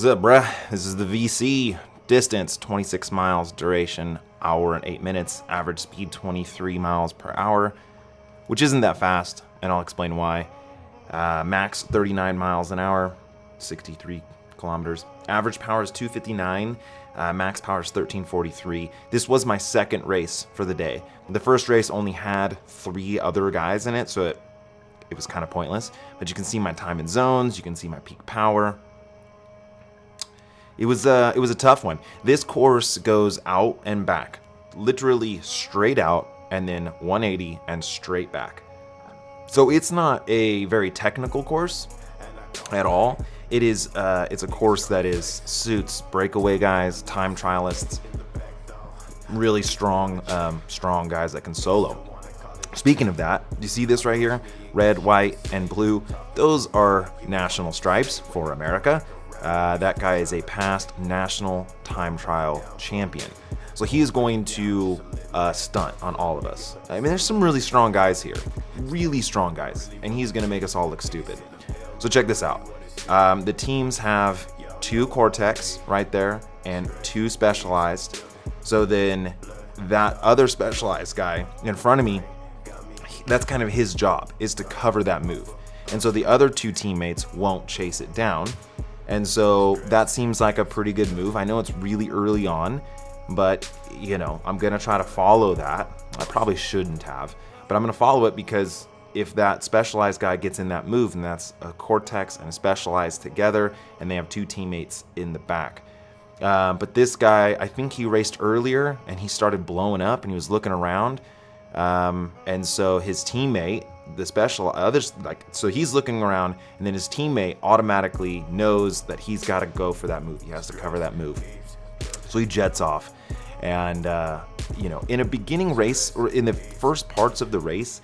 What's up, bruh? This is the VC. Distance 26 miles, duration hour and 8 minutes, average speed 23 miles per hour, which isn't that fast, and I'll explain why. Max 39 miles an hour, 63 kilometers. Average power is 259. Max power is 1343. This was my second race for the day. The first race only had 3 other guys in it, so it was kind of pointless. But you can see my time in zones. You can see my peak power. It was a tough one. This course goes out and back, literally straight out and then 180 and straight back. So it's not a very technical course at all. It's a course that suits breakaway guys, time trialists, really strong guys that can solo. Speaking of that, do you see this right here? Red, white, and blue. Those are national stripes for America. That guy is a past national time trial champion. So he is going to stunt on all of us. I mean, there's some really strong guys here. Really strong guys. And he's going to make us all look stupid. So check this out. The teams have 2 Cortex right there and 2 Specialized. So then that other Specialized guy in front of me, that's kind of his job, is to cover that move. And so the other 2 teammates won't chase it down. And so that seems like a pretty good move. I know it's really early on, but you know, I'm gonna try to follow that. I probably shouldn't have, but I'm gonna follow it because if that Specialized guy gets in that move, and that's a Cortex and a Specialized together, and they have 2 teammates in the back. But this guy, I think he raced earlier and he started blowing up and he was looking around. And so his teammate, so he's looking around, and then his teammate automatically knows that he's got to go for that move. He has to cover that move. So he jets off. And, you know, in a beginning race, or in the first parts of the race,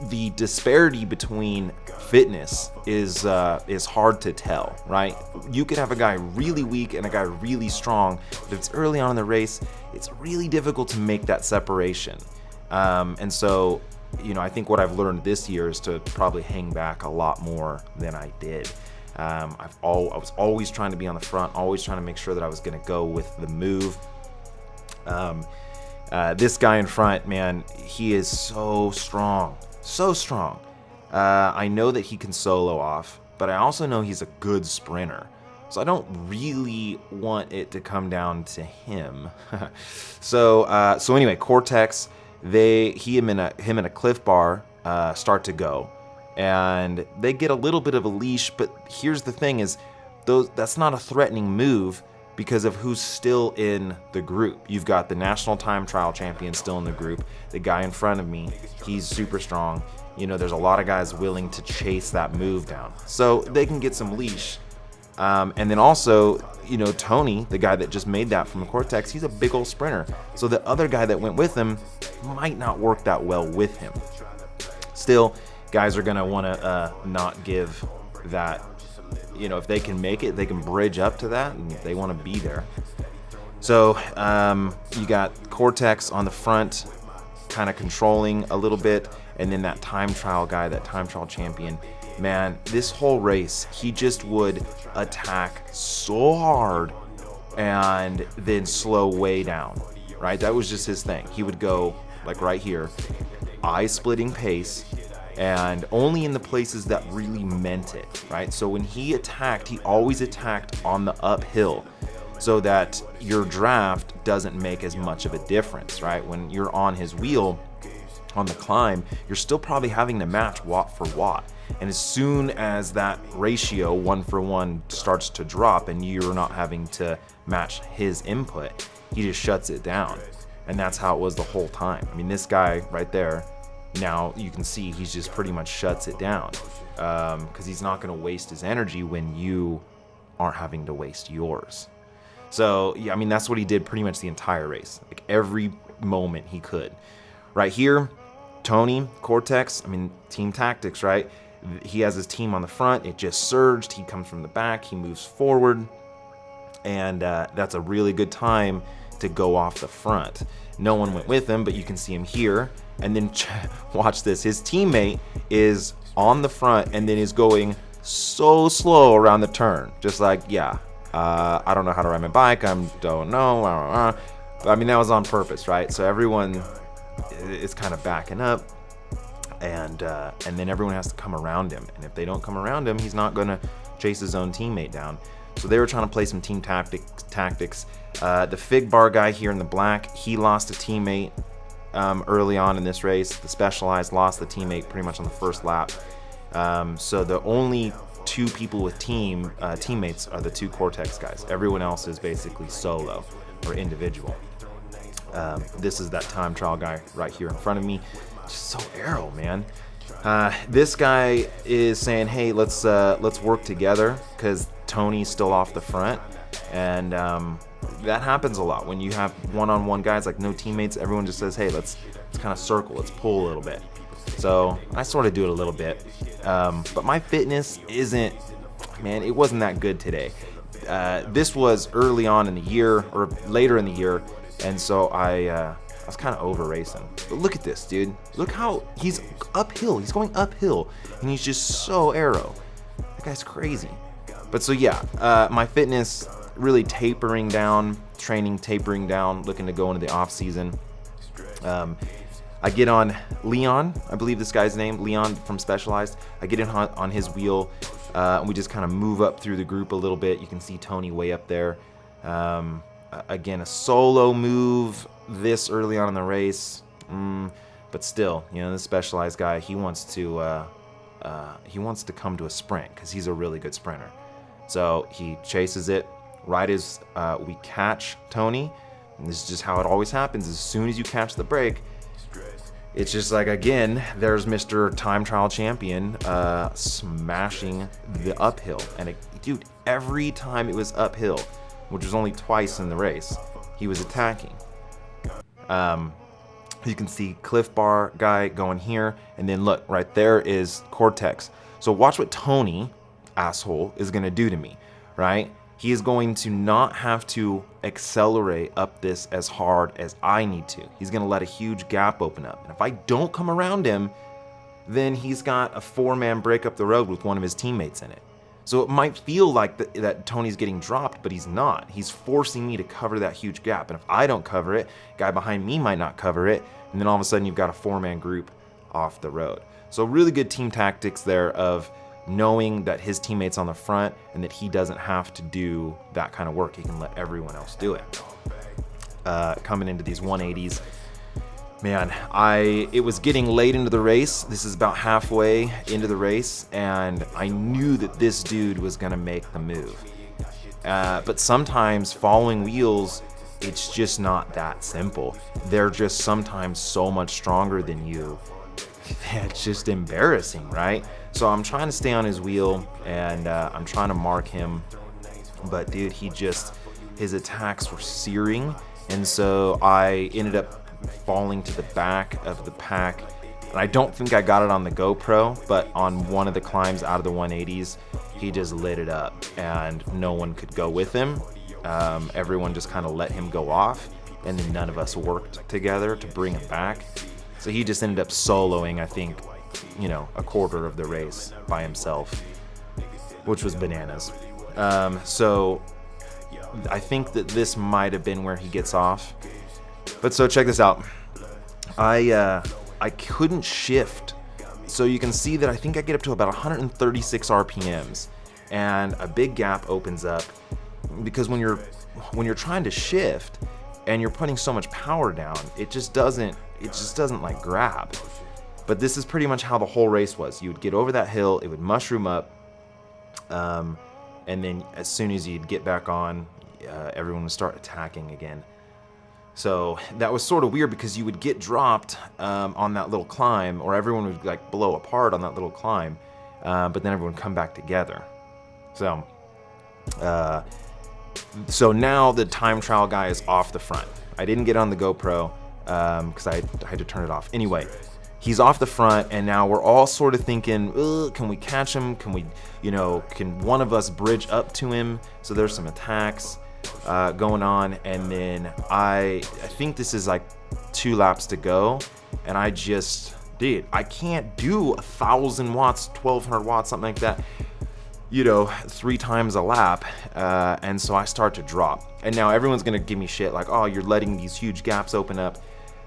the disparity between fitness is hard to tell, right? You could have a guy really weak and a guy really strong, but if it's early on in the race, it's really difficult to make that separation. And so, you know, I think what I've learned this year is to probably hang back a lot more than I did. I was always trying to be on the front, always trying to make sure that I was going to go with the move. This guy in front, man, he is so strong, so strong. I know that he can solo off, but I also know he's a good sprinter. So I don't really want it to come down to him. So anyway, Cortex, him and a Cliff Bar start to go, and they get a little bit of a leash. But here's the thing: that's not a threatening move because of who's still in the group. You've got the national time trial champion still in the group. The guy in front of me, he's super strong. You know, there's a lot of guys willing to chase that move down, so they can get some leash. And then also, you know, Tony, the guy that just made that from Cortex, he's a big old sprinter. So the other guy that went with him might not work that well with him. Still, guys are going to want to not give that, you know, if they can make it, they can bridge up to that, and they want to be there. So you got Cortex on the front, kind of controlling a little bit, and then that time trial guy, that time trial champion, man, this whole race, he just would attack so hard and then slow way down, right? That was just his thing. He would go like right here, eye-splitting pace, and only in the places that really meant it, right? So when he attacked, he always attacked on the uphill so that your draft doesn't make as much of a difference, right? When you're on his wheel on the climb, you're still probably having to match watt for watt. And as soon as that ratio 1-for-1 starts to drop and you're not having to match his input, he just shuts it down. And that's how it was the whole time. I mean, this guy right there, now you can see he's just pretty much shuts it down because he's not going to waste his energy when you aren't having to waste yours. So, yeah, I mean, that's what he did pretty much the entire race. Like every moment he could. Right here, Tony, Cortex, I mean, team tactics, right? He has his team on the front. It just surged. He comes from the back. He moves forward. And that's a really good time to go off the front. No one went with him, but you can see him here. And then watch this. His teammate is on the front and then is going so slow around the turn. Just like, yeah, I don't know how to ride my bike. Don't know. But I mean, that was on purpose, right? So everyone is kind of backing up, and then everyone has to come around him. And if they don't come around him, he's not going to chase his own teammate down. So they were trying to play some team tactics. The Fig Bar guy here in the black, he lost a teammate early on in this race. The Specialized lost the teammate pretty much on the first lap. So the only two people with teammates are the two Cortex guys. Everyone else is basically solo or individual. This is that time trial guy right here in front of me. Just so aero, man. This guy is saying, hey, let's work together, because Tony's still off the front. And that happens a lot when you have one-on-one guys, like no teammates. Everyone just says, hey, let's kind of circle, let's pull a little bit. So I sort of do it a little bit, but my fitness isn't, man, it wasn't that good today. This was early on in the year, or later in the year, and so I was kind of over racing. But look at this, dude. Look how he's uphill. He's going uphill, and he's just so aero. That guy's crazy. But so yeah, my fitness really tapering down, training tapering down, looking to go into the off season. I get on Leon, I believe this guy's name, Leon from Specialized. I get in on his wheel, and we just kind of move up through the group a little bit. You can see Tony way up there. Again, a solo move this early on in the race, but still, you know, this Specialized guy, he wants to come to a sprint, because he's a really good sprinter. So he chases it right as we catch Tony. And this is just how it always happens. As soon as you catch the break, it's just like, again, there's Mr. Time Trial Champion smashing the uphill. And dude, every time it was uphill, which was only twice in the race, he was attacking. You can see Cliff Bar guy going here, and then look, right there is Cortex. So watch what Tony, asshole, is gonna do to me, right? He is going to not have to accelerate up this as hard as I need to. He's gonna let a huge gap open up. And if I don't come around him, then he's got a 4-man break up the road with one of his teammates in it. So it might feel like that Tony's getting dropped, but he's not. He's forcing me to cover that huge gap. And if I don't cover it, guy behind me might not cover it. And then all of a sudden you've got a 4-man group off the road. So really good team tactics there of knowing that his teammate's on the front and that he doesn't have to do that kind of work. He can let everyone else do it. Coming into these 180s, man, it was getting late into the race. This is about halfway into the race, and I knew that this dude was gonna make the move. But sometimes following wheels, it's just not that simple. They're just sometimes so much stronger than you. It's just embarrassing, right? So I'm trying to stay on his wheel, and I'm trying to mark him, but dude, his attacks were searing, and so I ended up falling to the back of the pack. And I don't think I got it on the GoPro, but on one of the climbs out of the 180s, he just lit it up, and no one could go with him. Everyone just kind of let him go off, and then none of us worked together to bring him back. So he just ended up soloing, I think, you know, a quarter of the race by himself, which was bananas. So I think that this might have been where he gets off. But so check this out. I couldn't shift. So you can see that I think I get up to about 136 RPMs, and a big gap opens up, because when you're trying to shift and you're putting so much power down, it just doesn't like grab. But this is pretty much how the whole race was. You would get over that hill, it would mushroom up, and then as soon as you'd get back on, everyone would start attacking again. So that was sort of weird, because you would get dropped on that little climb, or everyone would like blow apart on that little climb, but then everyone would come back together. So now the time trial guy is off the front. I didn't get on the GoPro because I had to turn it off. Anyway, he's off the front, and now we're all sort of thinking, can we catch him? Can we, can one of us bridge up to him? So there's some attacks going on, and then I think this is like 2 laps to go, and I can't do 1,000 watts, 1,200 watts, something like that. you know, 3 times a lap, and so I start to drop. And now everyone's gonna give me shit like, oh, you're letting these huge gaps open up.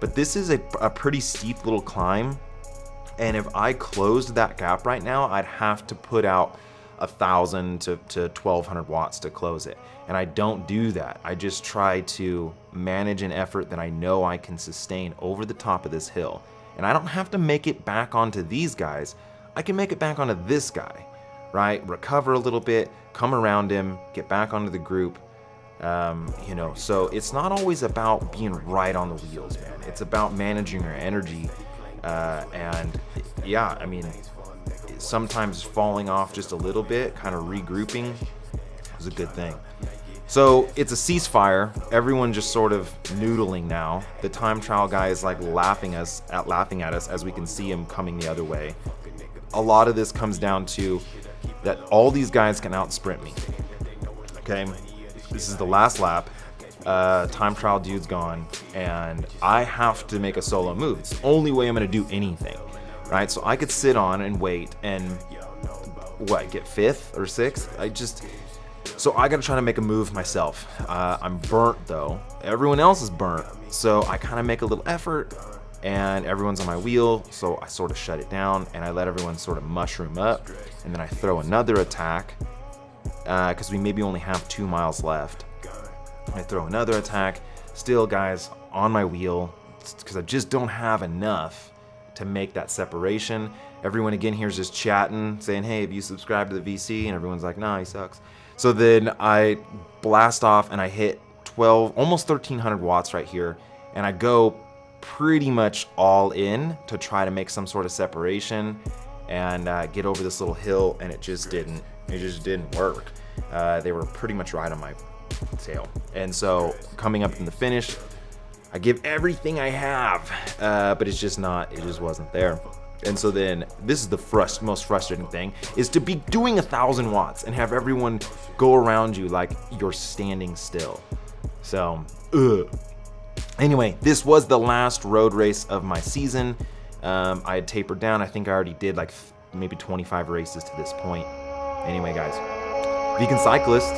But this is a pretty steep little climb, and if I closed that gap right now, I'd have to put out 1,000 to 1,200 watts to close it. And I don't do that. I just try to manage an effort that I know I can sustain over the top of this hill. And I don't have to make it back onto these guys. I can make it back onto this guy, right? Recover a little bit, come around him, get back onto the group. You know, so it's not always about being right on the wheels, man. It's about managing your energy. And yeah, I mean, sometimes falling off just a little bit, kind of regrouping is a good thing. So it's a ceasefire. Everyone just sort of noodling now. The time trial guy is like laughing at us as we can see him coming the other way. A lot of this comes down to that all these guys can out sprint me. Okay, this is the last lap. Time trial dude's gone, and I have to make a solo move. It's the only way I'm gonna do anything, right? So I could sit on and wait and what, get 5th or 6th? So I gotta try to make a move myself. I'm burnt though. Everyone else is burnt, so I kind of make a little effort, and everyone's on my wheel, so I sort of shut it down and I let everyone sort of mushroom up, and then I throw another attack because we maybe only have 2 miles left. I throw another attack, still guys on my wheel, because I just don't have enough to make that separation. Everyone again here is just chatting, saying, hey, have you subscribed to the VC? And everyone's like, nah, he sucks. So then I blast off and I hit 12, almost 1,300 watts right here, and I go pretty much all in to try to make some sort of separation and get over this little hill, and it just didn't work. They were pretty much right on my tail. And so coming up in the finish, I give everything I have, but it just wasn't there. And so then this is the most frustrating thing, is to be doing 1,000 watts and have everyone go around you like you're standing still. So anyway, this was the last road race of my season. I had tapered down. I think I already did like maybe 25 races to this point. Anyway, guys, vegan cyclist,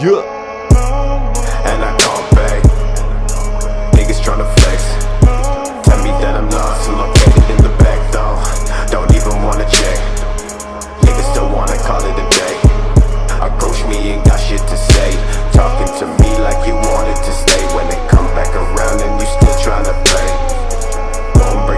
yeah. And I don't pay. Niggas tryna flex. Tell me that I'm